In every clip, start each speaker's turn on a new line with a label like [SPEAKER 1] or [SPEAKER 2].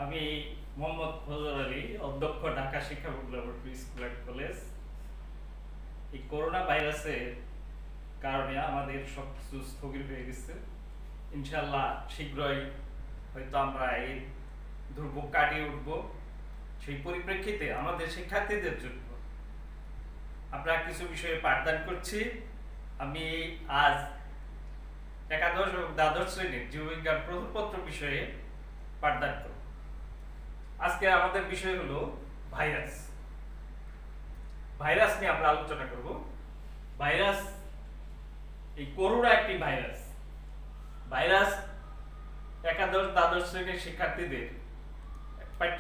[SPEAKER 1] আমি মোহাম্মদ ফজল আলী, অধ্যক্ষ, ঢাকা শিক্ষা board laboratory school and college. এই করোনা ভাইরাসের কারণে আমাদের সবকিছু স্থগিত হয়ে গেছে। ইনশাল্লাহ শীঘ্রই হয়তো আমরা এই দুর্ভোগ কাটিয়ে উঠব। সেই পরিপ্রেক্ষিতে আমাদের শিক্ষার্থীদের জন্য আমরা কিছু বিষয়ে পাঠদান করছি। আমি আজ একাদশ এবং দ্বাদশ শ্রেণীর জীববিজ্ঞান প্রথমপত্র বিষয়ে পাঠদান করব। আজকে আমাদের বিষয় হলো ভাইরাস। ভাইরাস নিয়ে আমরা আলোচনা করব। ভাইরাস, এই করোনা একটি ভাইরাস। ভাইরাস একাদশ দ্বাদশ শ্রেণীর শিক্ষার্থীদের পাঠ্য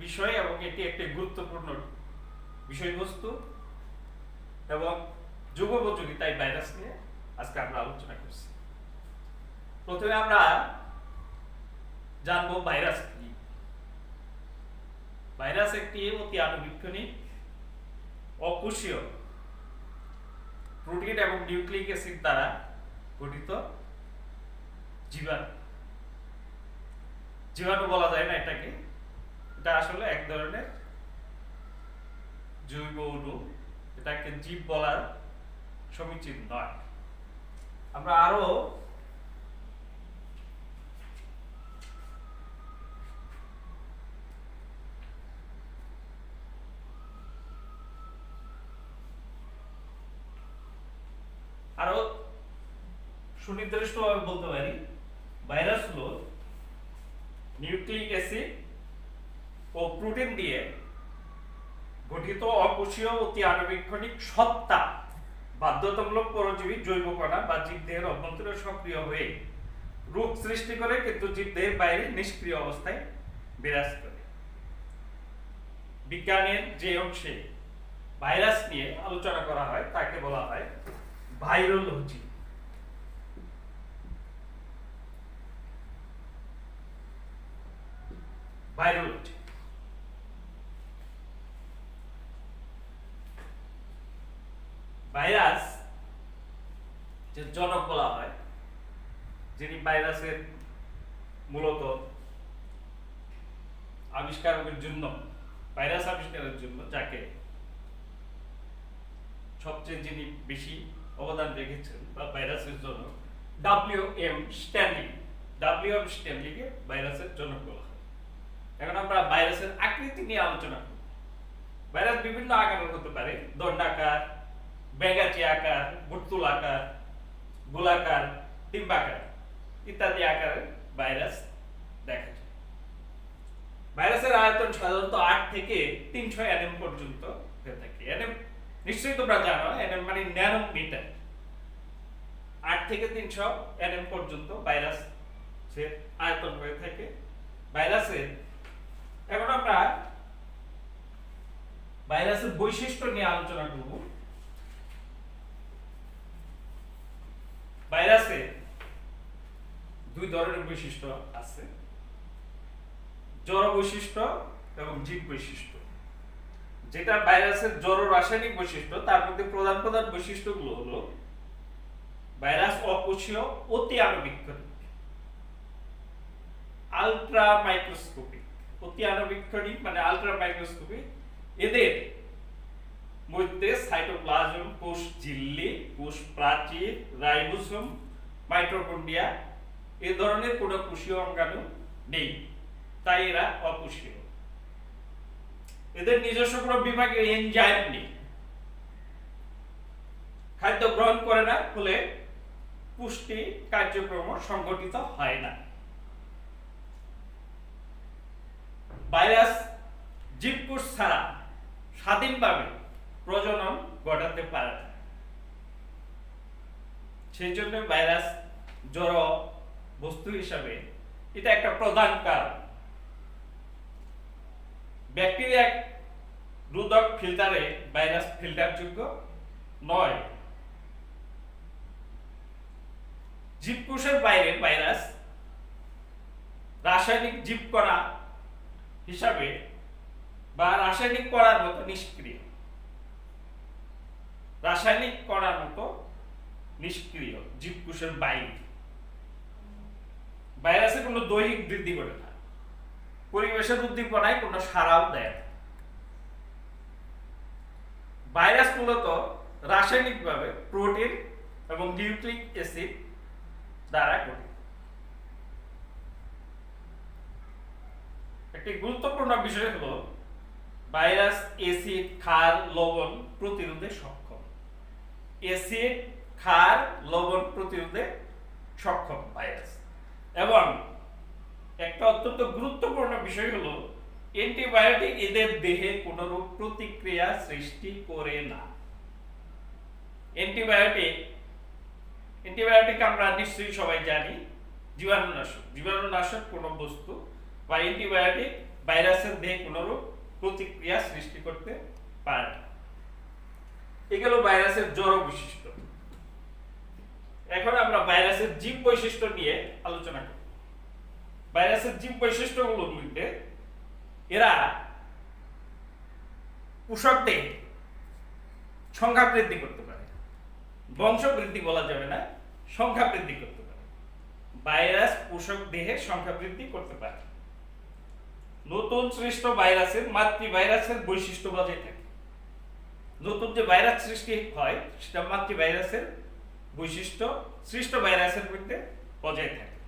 [SPEAKER 1] বিষয় এবং এটি একটি গুরুত্বপূর্ণ বিষয়বস্তু এবং যুগোপযোগী। তাই ভাইরাস নিয়ে আজকে আমরা আলোচনা করছি। প্রথমে আমরা জানবো ভাইরাস কি। ভাইরাস একটি অতি আণুবীক্ষণিক, অকোষীয় প্রোটিন এবং নিউক্লিক অ্যাসিড দ্বারা গঠিত জীবাণু। জীবাণু বলা যায় না এটাকে, এটা আসলে এক ধরনের জৈব অণু। এটাকে জীব বলার সমীচীন নয়। আমরা আরো সুনির্দিষ্টভাবে বলতে পারি, ভাইরাস হলো নিউক্লিক অ্যাসিড ও প্রোটিন দিয়ে গঠিত অকোষীয় অতি আণুবীক্ষণিক সত্তা, বাধ্যতামূলক পরজীবী জৈব কণা বা জীবদেহের অভ্যন্তরে সক্রিয় হয়ে রোগ সৃষ্টি করে কিন্তু জীবদেহের বাইরে নিষ্ক্রিয় অবস্থায় বিরাজ করে। বিজ্ঞানের যে অংশে ভাইরাস নিয়ে আলোচনা করা হয় তাকে বলা হয় ভাইরোলজি। ভাইরোলজি ভাইরাস যে জনক বলা হয়, যিনি ভাইরাসের মূলত আবিষ্কারের জন্য, ভাইরাস আবিষ্কারের জন্য যাকে সবচেয়ে যিনি বেশি অবদান রেখেছেন বা ভাইরাসের জনক, ডব্লিউ.এম. স্ট্যানলি। ডব্লিউ.এম. স্ট্যানলিকে ভাইরাসের জনক বলা হয়। এখন আমরা ভাইরাসের আকৃতি নিয়ে আলোচনা করব। ভাইরাস বিভিন্ন আকারের হতে পারে, দণ্ডাকার, ব্যাঙাচি আকার, বর্তুলাকার, গোলাকার, ডিম্বাকার ইত্যাদি আকারে ভাইরাস দেখা যায়। ভাইরাসের আয়তন সাধারণত 8 থেকে 300 nm পর্যন্ত হয়ে থাকে। nm নিশ্চয়ই তোমরা জানো, nm মানে ন্যানোমিটার। 8 থেকে 300 nm পর্যন্ত ভাইরাসের আয়তন হয়ে থাকে। ভাইরাসের এখন আমরা ভাইরাসের বৈশিষ্ট্য নিয়ে আলোচনা করব। ভাইরাসে দুই ধরনের বৈশিষ্ট্য আছে, জড় বৈশিষ্ট্য এবং জীব বৈশিষ্ট্য। যেটা ভাইরাসের জড় রাসায়নিক বৈশিষ্ট্য, তার মধ্যে প্রধান প্রধান বৈশিষ্ট্যগুলো হলো ভাইরাস অকোষীয়, অতি আণুবীক্ষণিক, আলট্রা মাইক্রোস্কোপিক। অতি আণুবীক্ষণিক মানে আলট্রা মাইক্রোস্কোপিক। এদের মধ্যে সাইটোপ্লাজম, কোষ ঝিল্লি, কোষ প্রাচীর, রাইবোসোম, মাইটোকন্ড্রিয়া এ ধরনের কোনো কোষীয় অঙ্গাণু নেই, তাই এরা অকোষীয়। এদের নিজস্ব কোনো বিভাগীয় এনজাইম নেই, খাদ্য গ্রহণ করে না, ফলে পুষ্টি কার্যক্রম সংগঠিত হয় না। ভাইরাস জীবকোষ ছাড়া স্বাধীনভাবে প্রজনন ঘটাতে পারে না। সেই জন্য ভাইরাস জড় বস্তু হিসাবে এটা একটা প্রধান কারণ। ব্যাকটেরিয়া রোধক ফিল্টারে ভাইরাস ফিল্টারযোগ্য নয়। জীবকোষের বাইরে ভাইরাস রাসায়নিক জীবকণা হিসাবে বা রাসায়নিক কণার মতো নিষ্ক্রিয়। রাসায়নিক কণার মতো নিষ্ক্রিয় জীবকোষের বাইরে। ভাইরাসে কোনো দৈহিক বৃদ্ধি ঘটে না। পরিবেশের উদ্দীপনায় কোনো সাড়াও দেয় না। ভাইরাস মূলত রাসায়নিকভাবে প্রোটিন এবং নিউক্লিক অ্যাসিড দ্বারা গঠিত। একটি গুরুত্বপূর্ণ বিষয় হলো ভাইরাস অ্যাসিড, ক্ষার, লবণ প্রতিরোধে সক্ষম। অ্যাসিড, ক্ষার, লবণ প্রতিরোধে সক্ষম ভাইরাস। এবং একটা অত্যন্ত গুরুত্বপূর্ণ বিষয় হলো অ্যান্টিবায়োটিক এদের দেহে কোনো রূপ প্রতিক্রিয়া সৃষ্টি করে না। অ্যান্টিবায়োটিক আমরা নিশ্চয়ই সবাই জানি জীবাণুনাশক কোনো বস্তু বা অ্যান্টিবায়োটিক ভাইরাসের দেহে কোনো রূপ প্রতিক্রিয়া সৃষ্টি করতে পারে না। এগুলো ভাইরাসের জড় বৈশিষ্ট্য। এখন আমরা ভাইরাসের জীব বৈশিষ্ট্য নিয়ে আলোচনা করি। ভাইরাসের জীব বৈশিষ্ট্যগুলোর মধ্যে এরা পোষক দেহে সংখ্যা বৃদ্ধি করতে পারে, বংশ বৃদ্ধি বলা যাবে না, সংখ্যা বৃদ্ধি করতে পারে। ভাইরাস পোষক দেহে সংখ্যা বৃদ্ধি করতে পারে। নতুন সৃষ্ট ভাইরাসের মাতৃভাইরাসের বৈশিষ্ট্য বজায় থাকে। নতুন যে ভাইরাস সৃষ্টি হয় সেটা মাতৃভাইরাসের বৈশিষ্ট্য সৃষ্ট ভাইরাসের মধ্যে বজায় থাকে।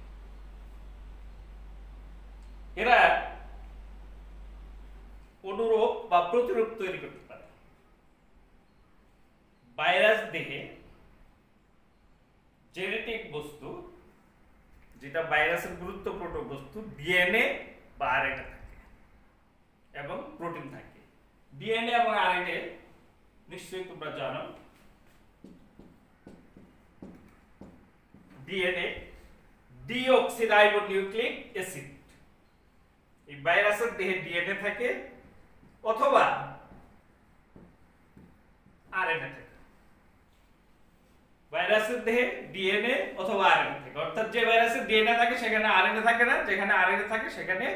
[SPEAKER 1] এরা অনুরূপ বা প্রতিরূপ তৈরি করতে পারে। ভাইরাস দেহে জেনেটিক বস্তু, যেটা ভাইরাসের গুরুত্বপূর্ণ বস্তু, ডিএনএ বা আরএনএ থাকে এবং প্রোটিন থাকে। ডিএনএ এবং আরএনএ নিশ্চয়ই তোমরা জানো। DNA deoxyribonucleic acid. এই ভাইরাসের দেহে ডিএনএ থাকে অথবা আরএনএ থাকে। ভাইরাসের দেহে ডিএনএ অথবা আরএনএ থাকে, অর্থাৎ যে ভাইরাসের ডিএনএ থাকে সেখানে আরএনএ থাকে না, যেখানে আরএনএ থাকে সেখানে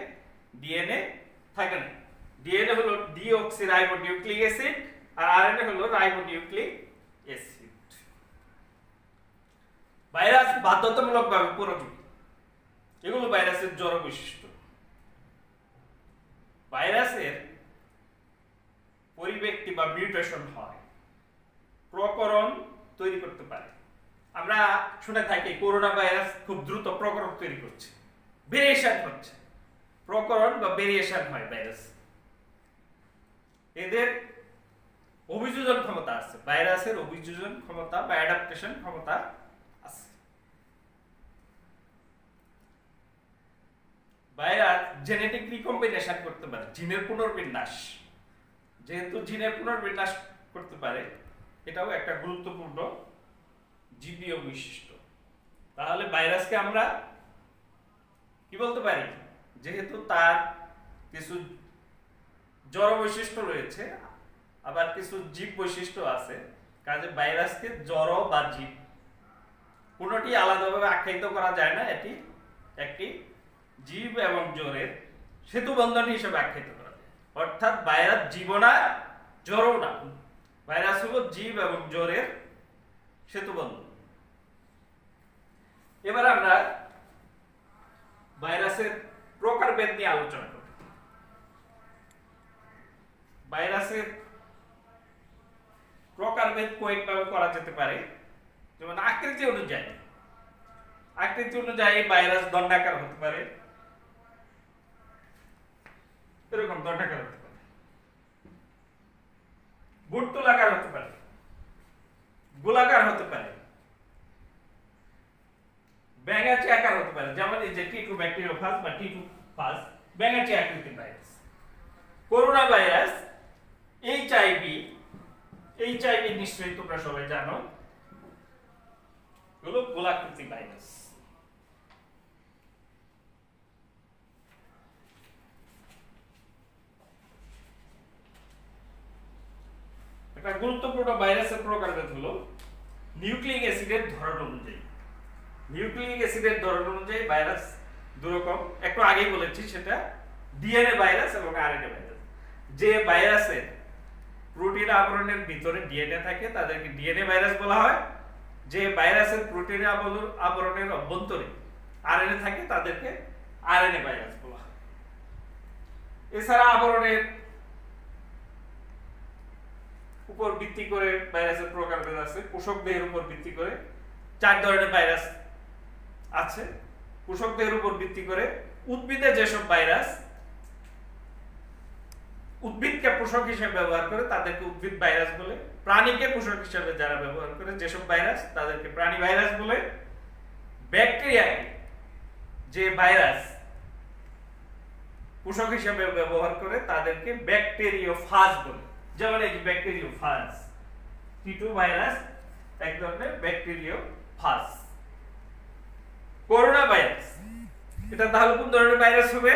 [SPEAKER 1] ডিএনএ থাকে না। ডিএনএ হলো ডিঅক্সিরাইবোনিউক্লিক অ্যাসিড আর আরএনএ হলো রাইবোনিউক্লিক অ্যাসিড। ভাইরাস বাধ্যতামূলকভাবে পরজীবী। এগুলো ভাইরাসের জড় বৈশিষ্ট্য। ভাইরাসের পরিব্যক্তি বা মিউটেশন হয়, প্রকরণ তৈরি করতে পারে। আমরা শুনে থাকি করোনা ভাইরাস খুব দ্রুত প্রকরণ তৈরি করছে, ভেরিয়েশন হচ্ছে, প্রকরণ বা ভেরিয়েশন হয় ভাইরাস। এদের অভিযোজন ক্ষমতা আছে, ভাইরাসের অভিযোজন ক্ষমতা বা অ্যাডাপ্টেশন ক্ষমতা আছে। ভাইরাস জেনেটিক রিকম্বিনেশন করতে পারে, জিনের পুনর্বিন্যাস। যেহেতু জিনের পুনর্বিন্যাস করতে পারে, এটাও একটা গুরুত্বপূর্ণ জীবীয় বৈশিষ্ট্য। তাহলে ভাইরাসকে আমরা কি বলতে পারি? যেহেতু তার কিছু জড় বৈশিষ্ট্য রয়েছে আবার কিছু জীব বৈশিষ্ট্য আছে, কাজে ভাইরাসকে জড় বা জীব কোনোটি আলাদাভাবে আখ্যায়িত করা যায় না। এটি একটি জীব এবং জড়ের সেতু বন্ধন হিসেবে আখ্যায়িত করা যায়। অর্থাৎ ভাইরাস জীব না, জড়ও না, ভাইরাস হলো জীব এবং জড়ের সেতু বন্ধন। এবার আমরা ভাইরাসের প্রকারভেদ নিয়ে আলোচনা করব। ভাইরাসের প্রকারভেদ কয়েকভাবে করা যেতে পারে। যেমন আকৃতি অনুযায়ী ভাইরাস দণ্ডাকার হতে পারে, এরকম দণ্ডাকার হতে পারে, বর্তুলাকার হতে পারে, গোলাকার হতে পারে, ব্যাঙাচি আকার হতে পারে। যেমন এই যে টিটু ব্যাকটেরিওফাজ বা টিটু ফাজ ব্যাঙাচি আকৃতির ভাইরাস। করোনা ভাইরাস এইচআইভি নিশ্চয়ই তোমরা সবাই জানো, হলো গোলাকৃতি ভাইরাস। একটা গুরুত্বপূর্ণ ভাইরাসের প্রকারভেদ হলো নিউক্লিক অ্যাসিডের ধরন অনুযায়ী। নিউক্লিক অ্যাসিডের ধরন অনুযায়ী ভাইরাস দুরকম, একটু আগেই বলেছি, সেটা ডিএনএ ভাইরাস এবং আরএনএ ভাইরাস। যে ভাইরাসের প্রোটিন আবরণের ভিতরে ডিএনএ থাকে তাদেরকে ডিএনএ ভাইরাস বলা হয়। যে ভাইরাসের প্রোটিন আবরণের অভ্যন্তরে আরএনএ থাকে তাদেরকে আরএনএ ভাইরাস বলা হয়। এছাড়া আবরণের উপর ভিত্তি করে ভাইরাসের প্রকারভেদ আছে। পোষক দেহের উপর ভিত্তি করে 4 ধরনের ভাইরাস আছে। পোষক দেহের উপর ভিত্তি করে উদ্ভিদে যেসব ভাইরাস উদ্ভিদকে পোষক হিসেবে ব্যবহার করে তাদেরকে উদ্ভিদ ভাইরাস বলে, প্রাণীকে পোষক হিসেবে যারা ব্যবহার করে যেসব ভাইরাস তাদেরকে প্রাণী ভাইরাস বলে, ব্যাকটেরিয়াকে যে ভাইরাস পোষক হিসেবে ব্যবহার করে তাদেরকে ব্যাকটেরিওফাজ বলে। যেমন এই ব্যাকটেরিওফাজ, টিটু ভাইরাস এক ধরনের ব্যাকটেরিওফাজ। করোনা ভাইরাস, এটা তাহলে কোন ধরনের ভাইরাস হবে?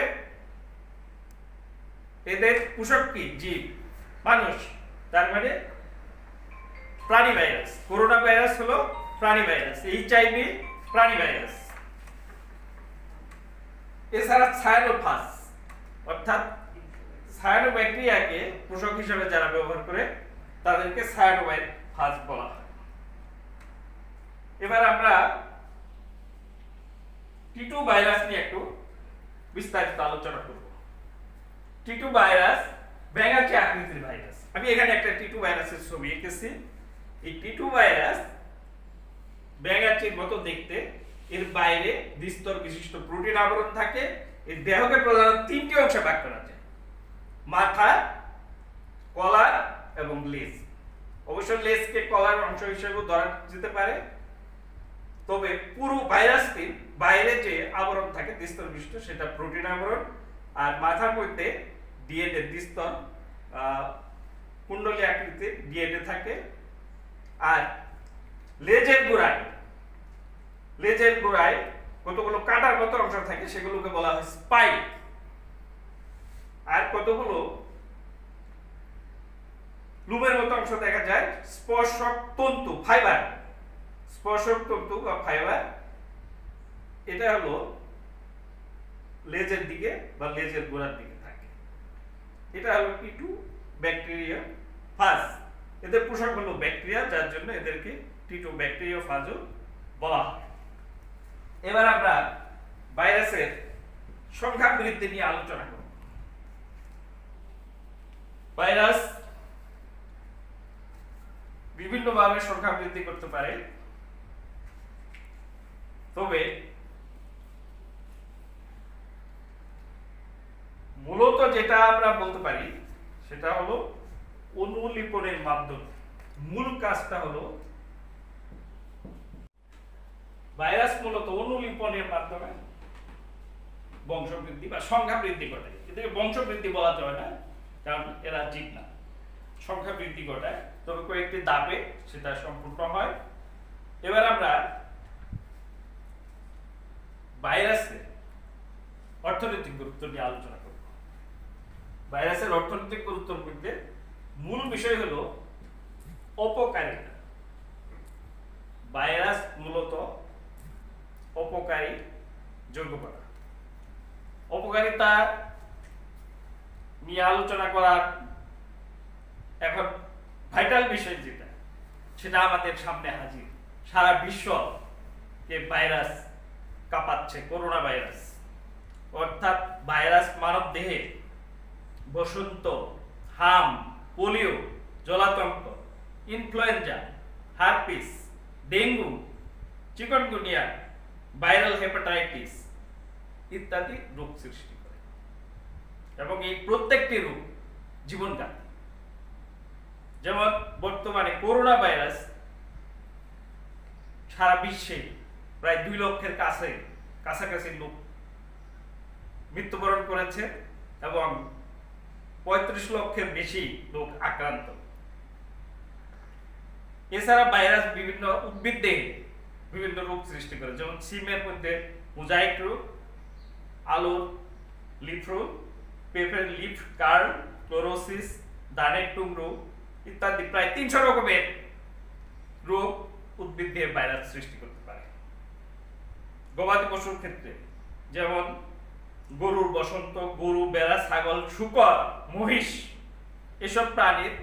[SPEAKER 1] এদের পোষক কি? জীব, মানুষ, তার মানে প্রাণী ভাইরাস। করোনা ভাইরাস হলো প্রাণী ভাইরাস, এইচআইভি প্রাণী ভাইরাস। এছাড়া সায়ানোফাজ, অর্থাৎ সায়ানোব্যাকটেরিয়াকে পোষক হিসেবে যারা ব্যবহার করে তাদেরকে সায়ানোফাজ বলা হয়। এবার আমরা টিটু ভাইরাস নিয়ে একটু বিস্তারিত আলোচনা করব। টিটু ভাইরাস ব্যাঙাচি আকৃতির ভাইরাস। আমি এখানে একটা টিটু ভাইরাসের ছবি এঁকেছি। এই টিটু ভাইরাস ব্যাঙাচির মতো দেখতে, এর বাইরে দ্বিস্তর বিশিষ্ট প্রোটিন আবরণ থাকে। এর দেহকে প্রধানত 3টি অংশে ভাগ করা যায়: মাথা, কলা এবং লেজ। অবশ্য লেজকে কলার অংশ হিসেবে ধরা যেতে পারে, তবে পুরো ভাইরাসটির বাইরে যে আবরণ থাকে দ্বিস্তর বিশিষ্ট সেটা প্রোটিন আবরণ, আর মাথার মধ্যে ডিএনএ দ্বিস্তর কুণ্ডলী আকৃতির ডিএনএ থাকে। আর লেজের গোড়ায় কতগুলো কাঁটার মতো অংশ থাকে, সেগুলোকে বলা হয় স্পাইক। আর কতগুলো লুমের মতো অংশ দেখা যায় স্পর্শক তন্তু, ফাইবার। স্পর্শক তন্তু বা ফাইবার, এটা হলো লেজের দিকে বা লেজের গোড়ার দিকে থাকে। এটা হলো টিটু ব্যাকটেরিওফাজ। এদের পোষক হলো ব্যাকটেরিয়া, যার জন্য এদেরকে টিটু ব্যাকটেরিওফাজও বলা হয়। এবার আমরা ভাইরাসের সংখ্যা বৃদ্ধি নিয়ে আলোচনা করব। ভাইরাস বিভিন্নভাবে সংখ্যা বৃদ্ধি করতে পারে, তবে মূলত যেটা আমরা বলতে পারি সেটা হলো অনুলিপনের মাধ্যমে। মূল কাজটা হলো ভাইরাস মূলত অনুলিপনের মাধ্যমে বংশবৃদ্ধি বা সংখ্যা বৃদ্ধি ঘটায়। এদেরকে বংশবৃদ্ধি বলা যায় না, কারণ এরা জীব না। সংখ্যা বৃদ্ধি ঘটায়, তবে কয়েকটি ধাপে সেটা সম্পূর্ণ হয়। এবার আমরা ভাইরাসের অর্থনৈতিক গুরুত্ব নিয়ে আলোচনা করব। ভাইরাসের অর্থনৈতিক গুরুত্বের মধ্যে মূল বিষয় হলো অপকারিতা। ভাইরাস মূলত অপকারী যৌগ পদার্থ। অপকারিতা নিয়ে আলোচনা করার এখন ভাইটাল বিষয় যেটা, সেটা আমাদের সামনে হাজির। সারা বিশ্বকে ভাইরাস কাঁপাচ্ছে, করোনা ভাইরাস। অর্থাৎ ভাইরাস মানব দেহে বসন্ত, হাম, পোলিও, জলাতঙ্ক, influenza, herpes, dengue, chikungunya, viral hepatitis ইত্যাদি রোগ সৃষ্টি করে, এবং এই প্রত্যেকটি রোগ জীবনঘাতী। যেমন বর্তমানে করোনা ভাইরাস সারা বিশ্বে প্রায় 2 লক্ষের কাছাকাছি লোক মৃত্যুবরণ করেছে এবং 35 লক্ষের বেশি লোক আক্রান্ত। এছাড়া ভাইরাস বিভিন্ন উদ্ভিদ দেহে বিভিন্ন রোগ সৃষ্টি করে, যেমন সিমের মধ্যে মোজাইক রোগ, আলুর লিফ রোগ, পেঁপের লিফ কার্ল, ক্লোরোসিস, ধানের টুং রোগ ইত্যাদি। প্রায় 300 রকমের রোগ উদ্ভিদ দেহে ভাইরাস সৃষ্টি করতে পারে। গবাদি পশুর ক্ষেত্রে যেমন গরুর বসন্ত, গরু, ভেড়া, ছাগল, শূকর, মহিষ, এসব প্রাণীর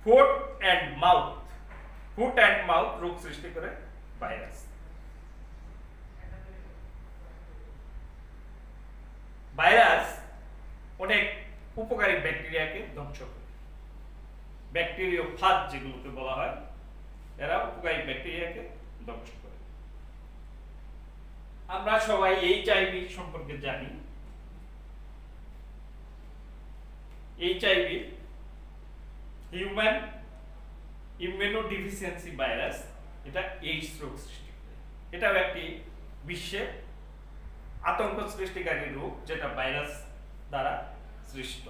[SPEAKER 1] ফুট অ্যান্ড মাউথ রোগ সৃষ্টি করে ভাইরাস। ভাইরাস অনেক ব্যাকটেরিওফাজ যেগুলোকে বলা হয়, এরা উপকারী ব্যাকটেরিয়াকে ধ্বংস করে। আমরা সবাই এইচআইভি সম্পর্কে জানি। এইচআইভি হিউম্যান ইমিউনোডেফিসিয়েন্সি ভাইরাস, এটা এইডস রোগ সৃষ্টি করে। এটাও একটি বিশ্বে আতঙ্ক সৃষ্টিকারী রোগ, যেটা ভাইরাস দ্বারা সৃষ্ট।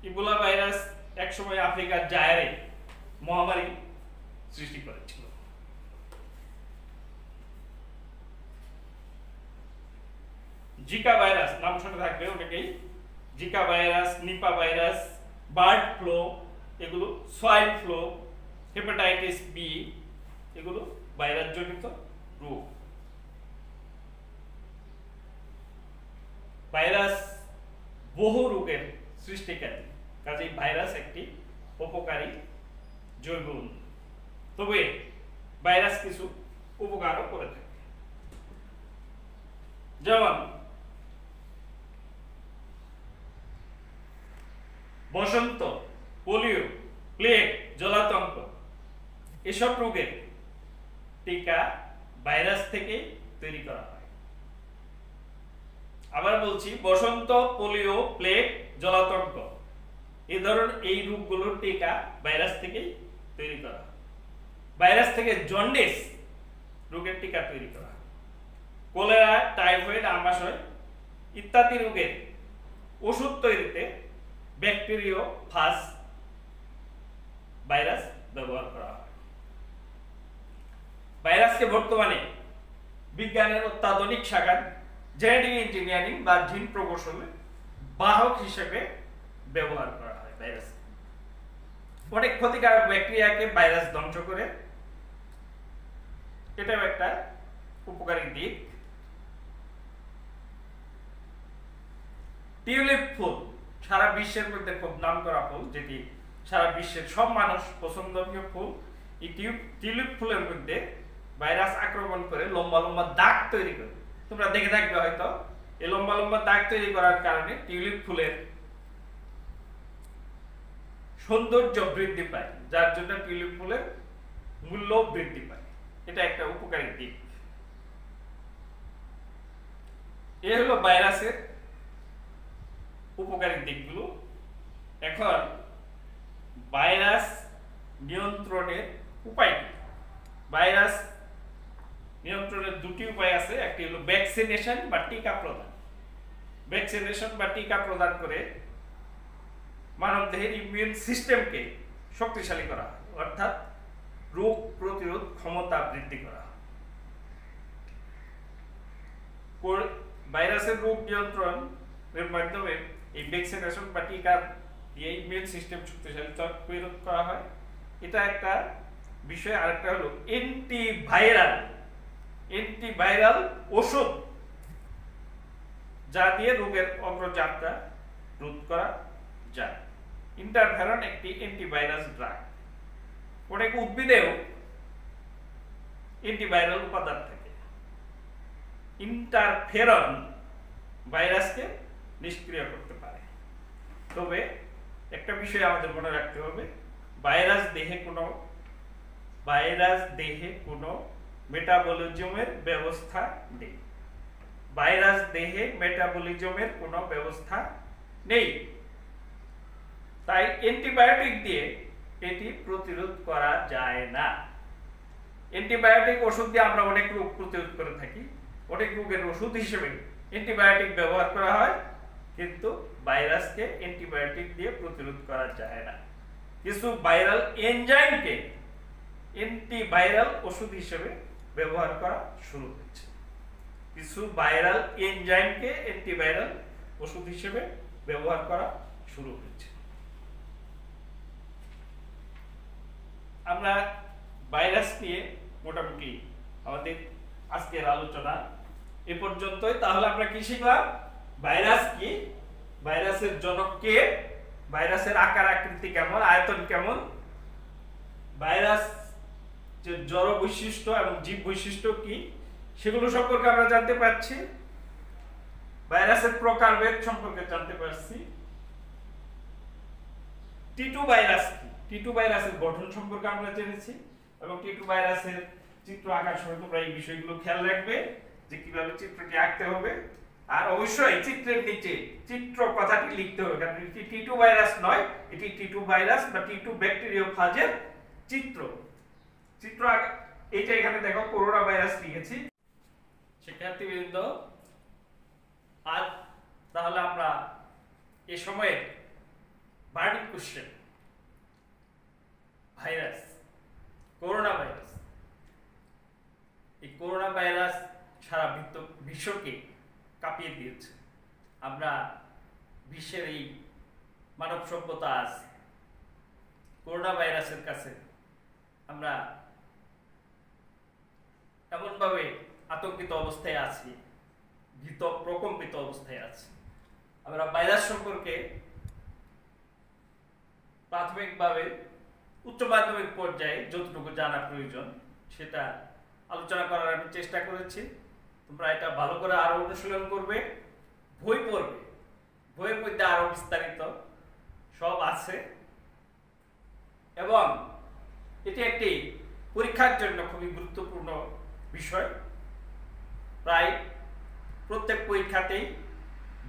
[SPEAKER 1] ইবোলা ভাইরাস একসময় আফ্রিকার জায়ারে মহামারী সৃষ্টি করেছিল। জিকা ভাইরাস নাম শুনে থাকবে অনেকেই। Zika virus, Nipah virus, bird flu, এগুলো সোয়াইন ফ্লু, হেপাটাইটিস বি, এগুলো ভাইরাস জনিত রোগ। ভাইরাস বহু রোগের সৃষ্টিকারী, কাজেই ভাইরাস একটি উপকারী জৈব অণু। তবে ভাইরাস কিছু উপকারও করে থাকে, যেমন বসন্ত, পোলিও, প্লেগ, জলাতঙ্ক, এসব রোগের টিকা ভাইরাস থেকে তৈরি করা হয়। আবার বলছি, বসন্ত, পোলিও, প্লেগ, জলাতঙ্ক, এই রোগগুলোর টিকা ভাইরাস থেকে তৈরি করা হয়। ভাইরাস থেকে জন্ডিস রোগের টিকা তৈরি করা হয়। কলেরা, টাইফয়েড, আমাশয় ইত্যাদি রোগের ওষুধ তৈরিতে ব্যাকটেরিওফাজ ভাইরাস ব্যবহার করা হয়। ভাইরাসকে বর্তমানে বিজ্ঞানের অত্যাধুনিক শাখা জেনেটিক ইঞ্জিনিয়ারিং বা জিন প্রকৌশলে বাহক হিসেবে ব্যবহার করা হয়। ভাইরাস অনেক ক্ষতিকারক ব্যাকটেরিয়াকে ভাইরাস ধ্বংস করে, এটাও একটা উপকারী দিক। টিউলিপ ফুল সারা বিশ্বের মধ্যে খুব নামকরা ফুল, যেটি সারা বিশ্বের সব মানুষ পছন্দনীয় ফুল। এই টিউলিপ ফুলের মধ্যে ভাইরাস আক্রমণ করে লম্বা লম্বা দাগ তৈরি করে। তোমরা দেখে থাকবে হয়তো, এই লম্বা লম্বা দাগ তৈরি করার কারণে টিউলিপ ফুলের সৌন্দর্য বৃদ্ধি পায়, যার জন্য টিউলিপ ফুলের মূল্য বৃদ্ধি পায়। এটা একটা উপকারী দিক। এ হলো ভাইরাসের উপকারী দিকগুলো। এখন ভাইরাস নিয়ন্ত্রণের উপায় কি? ভাইরাস নিয়ন্ত্রণের দুটি উপায় আছে। একটি হলো ভ্যাকসিনেশন বা টিকা প্রদান। ভ্যাকসিনেশন বা টিকা প্রদান করে মানবদেহের ইমিউন সিস্টেমকে শক্তিশালী করা হয়, অর্থাৎ রোগ প্রতিরোধ ক্ষমতা বৃদ্ধি করা হয়। ভাইরাসের রোগ নিয়ন্ত্রণের মাধ্যমে এই ভ্যাকসিনেশন বা টিকা দিয়ে ইমিউন সিস্টেম শক্তিশালী করা হয়। এটা একটা বিষয়। আরেকটা হলো অ্যান্টিভাইরাল ওষুধ, যা দিয়ে রোগের অগ্রযাত্রা রোধ করা যায়। ইন্টারফেরন একটি অ্যান্টিভাইরাস ড্রাগ। অনেক উদ্ভিদেও অ্যান্টিভাইরাল উপাদান থাকে। ইন্টারফেরন ভাইরাসকে নিষ্ক্রিয় করতে পারে। তবে একটা বিষয় আমাদের মনে রাখতে হবে, ভাইরাস দেহে কোনো মেটাবলিজমের ব্যবস্থা নেই। ভাইরাস দেহে মেটাবলিজমের কোনো ব্যবস্থা নেই, তাই অ্যান্টিবায়োটিক দিয়ে এটি প্রতিরোধ করা যায় না। অ্যান্টিবায়োটিক ওষুধ দিয়ে আমরা অনেক রোগ প্রতিরোধ করে থাকি। অনেক রোগের ওষুধ হিসেবে অ্যান্টিবায়োটিক ব্যবহার করা হয়, কিন্তু ভাইরাসকে অ্যান্টিবায়োটিক দিয়ে প্রতিরোধ করা যায় না। কিছু ভাইরাল এনজাইমকে অ্যান্টিভাইরাল ওষুধ হিসেবে ব্যবহার করা শুরু হয়েছে। কিছু ভাইরাল এনজাইমকে অ্যান্টিভাইরাল ওষুধ হিসেবে ব্যবহার করা শুরু হয়েছে। আমরা ভাইরাস নিয়ে মোটামুটি আমাদের আজকের আলোচনা এ পর্যন্তই। তাহলে আমরা কি শিখলাম? ভাইরাস কি, ভাইরাসের জনক কে, ভাইরাসের আকার আকৃতি কেমন, আয়তন কেমন, ভাইরাস যে জড় বৈশিষ্ট্য এবং জীব বৈশিষ্ট্য কি, সেগুলো সম্পর্কে আমরা জানতে পারছি। ভাইরাসের প্রকারভেদ সম্পর্কে জানতে পারছি। টি2 ভাইরাস কি? টি2 ভাইরাসের গঠন সম্পর্কে আমরা জেনেছি এবং টি2 ভাইরাসের চিত্র আঁকার সময় তোমরা এই বিষয়গুলো খেয়াল রাখবে যে কিভাবে চিত্রটি আঁকতে হবে। আর অবশ্যই চিত্রের নিচে চিত্র কথাটি লিখতে হবে, কারণ এটি টি2 ভাইরাস নয়, এটি টি2 ভাইরাস বা টি2 ব্যাকটেরিওফাজের চিত্র। এইটা এখানে দেখো করোনা ভাইরাস লিখেছি। শিক্ষার্থীবৃন্দ, আজ তাহলে আমরা এই সময়ে burning question, virus, corona virus. এই করোনা ভাইরাস সারা বিশ্বকে কাঁপিয়ে দিয়েছে। আমরা বিশ্বের এই মানব সভ্যতা আজ করোনা ভাইরাসের কাছে আমরা এমনভাবে আতঙ্কিত অবস্থায় আছি, ভীত প্রকম্পিত অবস্থায় আছি। আমরা ভাইরাস সম্পর্কে প্রাথমিকভাবে উচ্চ মাধ্যমিক পর্যায়ে যতটুকু জানা প্রয়োজন সেটা আলোচনা করার আমি চেষ্টা করেছি। তোমরা এটা ভালো করে আরো অনুশীলন করবে, বই পড়বে, বইয়ের মধ্যে আরো বিস্তারিত সব আছে এবং এটি একটি পরীক্ষার জন্য খুবই গুরুত্বপূর্ণ বিষয়। প্রায় প্রত্যেক পরীক্ষাতেই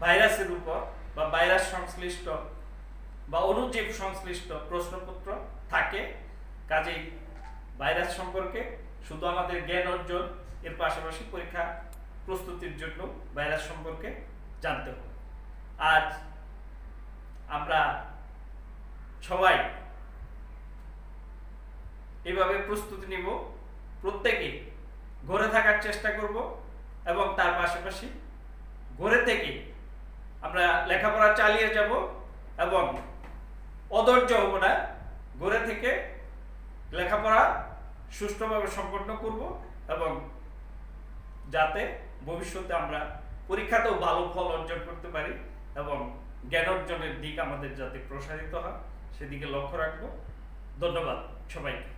[SPEAKER 1] ভাইরাসের উপর বা ভাইরাস সংশ্লিষ্ট বা অণুজীব সংশ্লিষ্ট প্রশ্নপত্র থাকে। কাজেই ভাইরাস সম্পর্কে শুধু আমাদের জ্ঞান অর্জন এর পাশাপাশি পরীক্ষা প্রস্তুতির জন্য ভাইরাস সম্পর্কে জানতে হবে। আজ আমরা সবাই এইভাবে প্রস্তুতি নিব, প্রত্যেকে ঘরে থাকার চেষ্টা করব এবং তার পাশাপাশি ঘরে থেকে আমরা লেখাপড়া চালিয়ে যাব এবং অধৈর্য হব না। ঘরে থেকে লেখাপড়া সুষ্ঠুভাবে সম্পন্ন করব এবং যাতে ভবিষ্যতে আমরা পরীক্ষাতেও ভালো ফল অর্জন করতে পারি এবং জ্ঞান অর্জনের দিক আমাদের যাতে প্রসারিত হয় সেদিকে লক্ষ্য রাখবো। ধন্যবাদ সবাইকে।